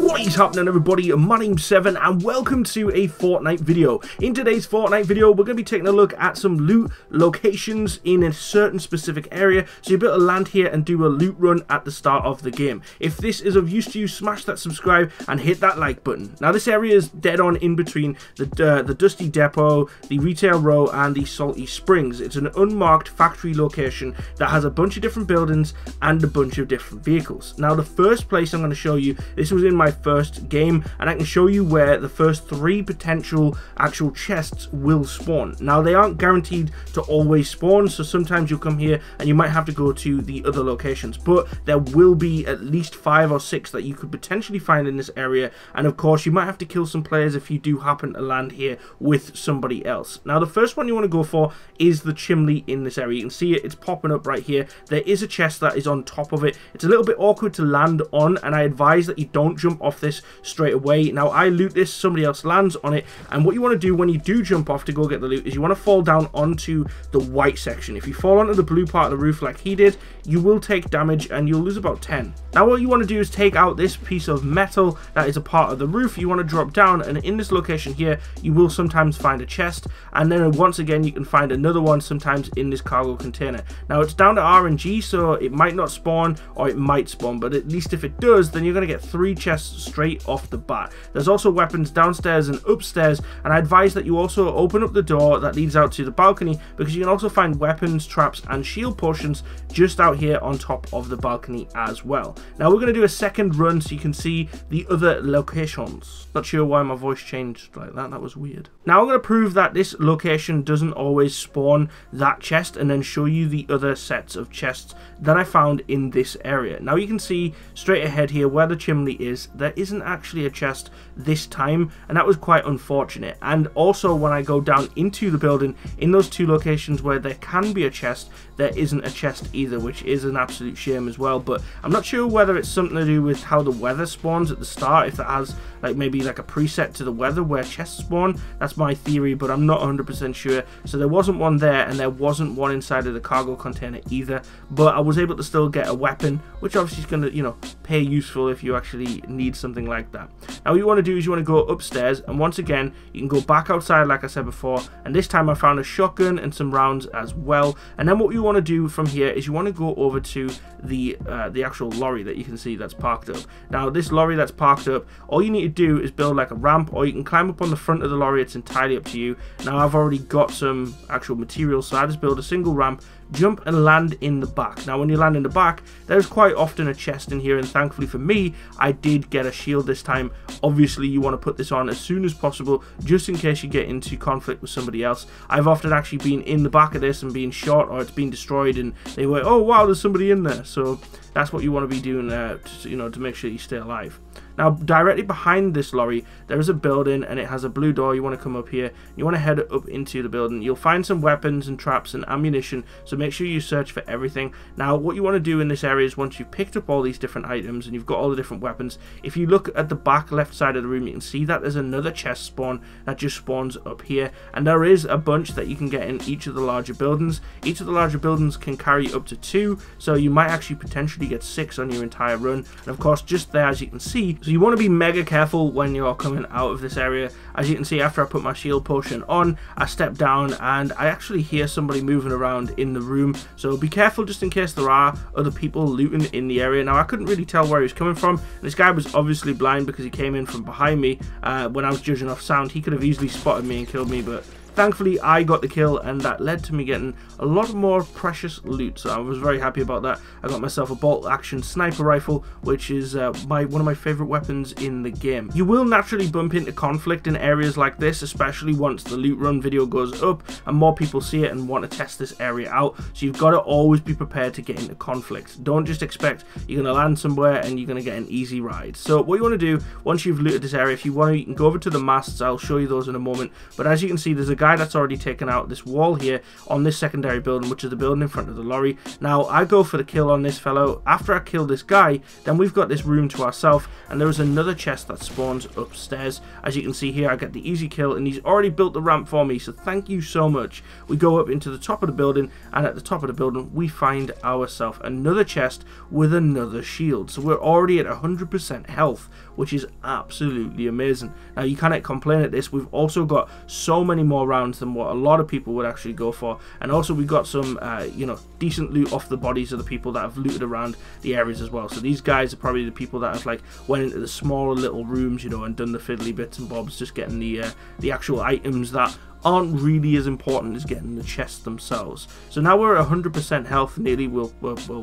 What is happening, everybody? My name's Seven and welcome to a Fortnite video. In today's Fortnite video, we're going to be taking a look at some loot locations in a certain specific area, so you'll be able to land here and do a loot run at the start of the game. If this is of use to you, smash that subscribe and hit that like button. Now, this area is dead on in between the Dusty Depot, the Retail Row and the Salty Springs. It's an unmarked factory location that has a bunch of different buildings and a bunch of different vehicles. Now, the first place I'm going to show you, this was in my first game, and I can show you where the first 3 potential actual chests will spawn. Now, they aren't guaranteed to always spawn, so sometimes you'll come here and you might have to go to the other locations, but there will be at least 5 or 6 that you could potentially find in this area. And of course, you might have to kill some players if you do happen to land here with somebody else. Now, the first one you want to go for is the chimney in this area. You can see it, it's popping up right here. There is a chest that is on top of it. It's a little bit awkward to land on, and I advise that you don't jump off this straight away. Now, I loot this, somebody else lands on it, and what you want to do when you do jump off to go get the loot is you want to fall down onto the white section. If you fall onto the blue part of the roof like he did, you will take damage and you'll lose about 10. Now, what you want to do is take out this piece of metal that is a part of the roof. You want to drop down, and in this location here, you will sometimes find a chest, and then once again, you can find another one sometimes in this cargo container. Now, it's down to RNG, so it might not spawn or it might spawn, but at least if it does, then you're going to get 3 chests straight off the bat. There's also weapons downstairs and upstairs, and I advise that you also open up the door that leads out to the balcony, because you can also find weapons, traps and shield potions just out here on top of the balcony as well. Now, we're going to do a second run so you can see the other locations. Not sure why my voice changed like that. That was weird. Now, I'm going to prove that this location doesn't always spawn that chest, and then show you the other sets of chests that I found in this area. Now, you can see straight ahead here where the chimney is, there isn't actually a chest this time, and that was quite unfortunate. And also, when I go down into the building in those 2 locations where there can be a chest, there isn't a chest either, which is an absolute shame as well. But I'm not sure whether it's something to do with how the weather spawns at the start, if that has like maybe like a preset to the weather where chests spawn. That's my theory, but I'm not 100% sure. So there wasn't one there, and there wasn't one inside of the cargo container either, but I was able to still get a weapon, which obviously is going to, you know, pay useful if you actually need something like that. Now, what you want to do is you want to go upstairs, and once again, you can go back outside like I said before, and this time I found a shotgun and some rounds as well. And then what you want to do from here is you want to go over to the actual lorry that you can see that's parked up. Now, this lorry that's parked up, all you need to do is build like a ramp, or you can climb up on the front of the lorry. It's entirely up to you. Now, I've already got some actual materials, so I just build a single ramp, jump and land in the back. Now, when you land in the back, there's quite often a chest in here, and thankfully for me, I did get a shield this time. Obviously, you want to put this on as soon as possible, just in case you get into conflict with somebody else. I've often actually been in the back of this and being shot, or it's been destroyed, and they were, oh wow, there's somebody in there. So that's what you want to be doing, to make sure you stay alive. Now, directly behind this lorry, there is a building, and it has a blue door. You want to come up here. You want to head up into the building. You'll find some weapons and traps and ammunition, so make sure you search for everything. Now, what you want to do in this area is, once you've picked up all these different items and you've got all the different weapons, if you look at the back left side of the room, you can see that there's another chest spawn that just spawns up here, and there is a bunch that you can get in each of the larger buildings. Each of the larger buildings can carry up to 2, so you might actually potentially get 6 on your entire run. And of course, just there, as you can see, so you want to be mega careful when you're coming out of this area. As you can see, after I put my shield potion on, I step down and I actually hear somebody moving around in the room, so be careful just in case there are other people looting in the area. Now, I couldn't really tell where he was coming from, and this guy was obviously blind because he came in from behind me when I was judging off sound. He could have easily spotted me and killed me, but thankfully I got the kill, and that led to me getting a lot more precious loot, so I was very happy about that. I got myself a bolt action sniper rifle, which is one of my favorite weapons in the game. You will naturally bump into conflict in areas like this, especially once the loot run video goes up and more people see it and want to test this area out, so you've got to always be prepared to get into conflict. Don't just expect you're going to land somewhere and you're going to get an easy ride. So what you want to do once you've looted this area, if you want to, you can go over to the masts. I'll show you those in a moment, but as you can see, there's a guy that's already taken out this wall here on this secondary building, which is the building in front of the lorry. Now I go for the kill on this fellow. After I kill this guy, then we've got this room to ourselves, and there is another chest that spawns upstairs. As you can see here, I get the easy kill, and he's already built the ramp for me, so thank you so much. We go up into the top of the building, and at the top of the building we find ourselves another chest with another shield. So we're already at 100% health, which is absolutely amazing. Now you cannot complain at this. We've also got so many more rounds than what a lot of people would actually go for, and also we got some you know, decent loot off the bodies of the people that have looted around the areas as well. So these guys are probably the people that have like went into the smaller little rooms, you know, and done the fiddly bits and bobs, just getting the actual items that aren't really as important as getting the chests themselves. So now we're at 100% health, nearly. We're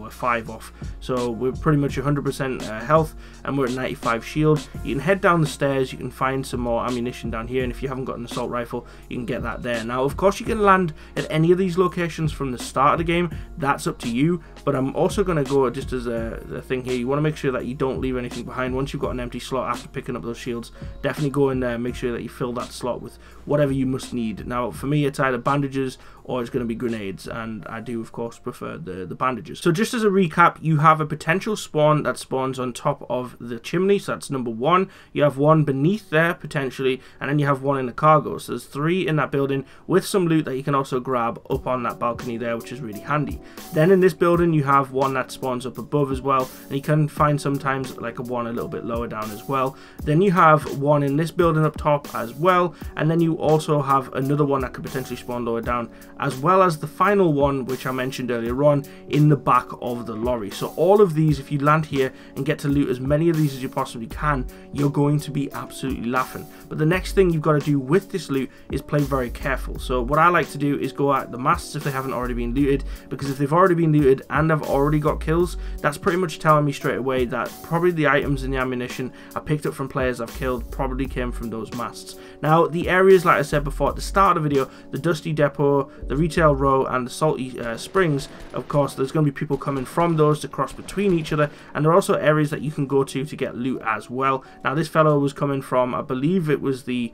5 off, so we're pretty much 100% health, and we're at 95 shield. You can head down the stairs, you can find some more ammunition down here, and if you haven't got an assault rifle, you can get that there. Now of course you can land at any of these locations from the start of the game, that's up to you, but I'm also going to go just as a thing here. You want to make sure that you don't leave anything behind. Once you've got an empty slot after picking up those shields, definitely go in there and make sure that you fill that slot with whatever you must need. Now for me it's either bandages or it's going to be grenades, and I do of course prefer the bandages. So just as a recap, you have a potential spawn that spawns on top of the chimney, so that's number 1. You have one beneath there potentially, and then you have one in the cargo. So there's 3 in that building with some loot that you can also grab up on that balcony there, which is really handy. Then in this building you have one that spawns up above as well, and you can find sometimes like a one a little bit lower down as well. Then you have one in this building up top as well, and then you also have another one that could potentially spawn lower down, as well as the final one which I mentioned earlier on in the back of the lorry. So all of these, if you land here and get to loot as many of these as you possibly can, you're going to be absolutely laughing. But the next thing you've got to do with this loot is play very careful. So what I like to do is go at the masts if they haven't already been looted, because if they've already been looted and I've already got kills, that's pretty much telling me straight away that probably the items and the ammunition I picked up from players I've killed probably came from those masts. Now the areas, like I said before at the start of the video, the Dusty Depot, the Retail Row and the Salty Springs, of course there's going to be people coming from those to cross between each other, and there are also areas that you can go to get loot as well. Now this fellow was coming from, I believe it was the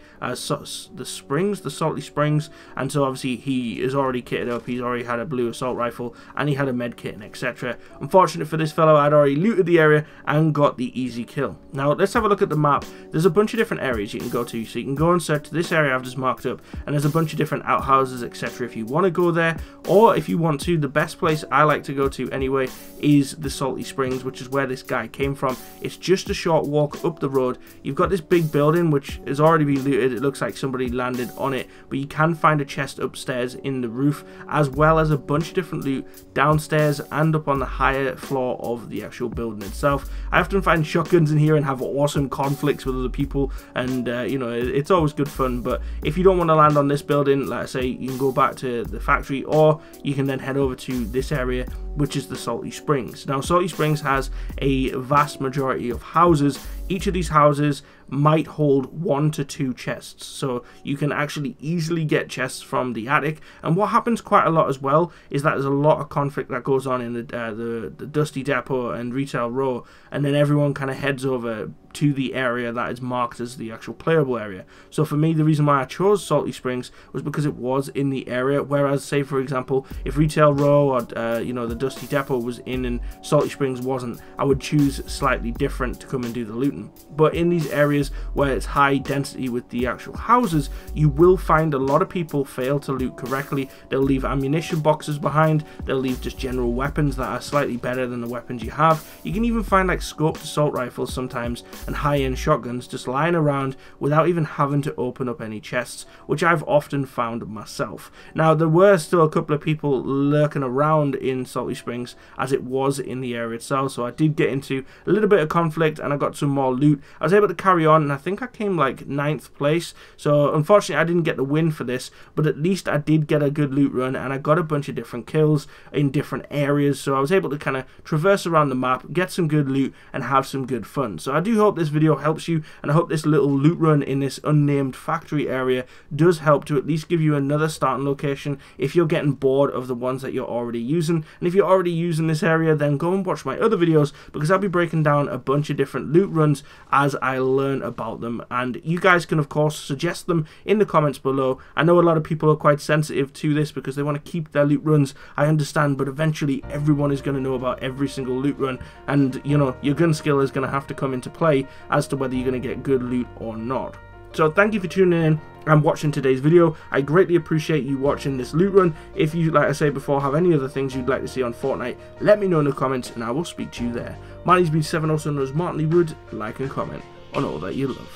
Springs, the Salty Springs, and so obviously he is already kitted up, he's already had a blue assault rifle and he had a med kit and etc. Unfortunate for this fellow, I'd already looted the area and got the easy kill. Now let's have a look at the map. There's a bunch of different areas you can go to, so you can go and search this area I've just marked up, and there's a bunch of different outhouses etc. if you want to go there, or if you want to, the best place I like to go to anyway is the Salty Springs, which is where this guy came from. It's just a short walk up the road. You've got this big building which has already been looted. It looks like somebody landed on it, but you can find a chest upstairs in the roof, as well as a bunch of different loot downstairs and up on the higher floor of the actual building itself. I often find shotguns in here and have awesome conflicts with other people, and you know, it's always good fun. But if you don't want to land on this building, like I say, you can go back to the factory, or you can then head over to this area, which is the Salty Springs. Now Salty Springs has a vast majority of houses. Each of these houses might hold 1 to 2 chests, so you can actually easily get chests from the attic. And what happens quite a lot as well is that there's a lot of conflict that goes on in the Dusty Depot and Retail Row, and then everyone kind of heads over to the area that is marked as the actual playable area. So for me, the reason why I chose Salty Springs was because it was in the area, whereas say for example if Retail Row or you know, the Dusty Depot was in and Salty Springs wasn't, I would choose slightly different to come and do the looting. But in these areas where it's high density with the actual houses, you will find a lot of people fail to loot correctly. They'll leave ammunition boxes behind, they'll leave just general weapons that are slightly better than the weapons you have. You can even find like scoped assault rifles sometimes and high-end shotguns just lying around without even having to open up any chests, which I've often found myself. Now there were still a couple of people lurking around in Salty Springs as it was in the area itself, so I did get into a little bit of conflict and I got some more loot. I was able to carry on, and I think I came like 9th place, so unfortunately I didn't get the win for this, but at least I did get a good loot run and I got a bunch of different kills in different areas, so I was able to kind of traverse around the map, get some good loot and have some good fun. So I do hope this video helps you, and I hope this little loot run in this unnamed factory area does help to at least give you another starting location if you're getting bored of the ones that you're already using. And if you you're already using this area, then go and watch my other videos, because I'll be breaking down a bunch of different loot runs as I learn about them, and you guys can of course suggest them in the comments below. I know a lot of people are quite sensitive to this because they want to keep their loot runs, I understand, but eventually everyone is going to know about every single loot run, and you know, your gun skill is going to have to come into play as to whether you're going to get good loot or not. So thank you for tuning in and watching today's video. I greatly appreciate you watching this loot run. If you, like I said before, have any other things you'd like to see on Fortnite, let me know in the comments and I will speak to you there. My name's been 7, also known as Martin Lee Wood. Like and comment on all that you love.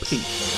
Peace.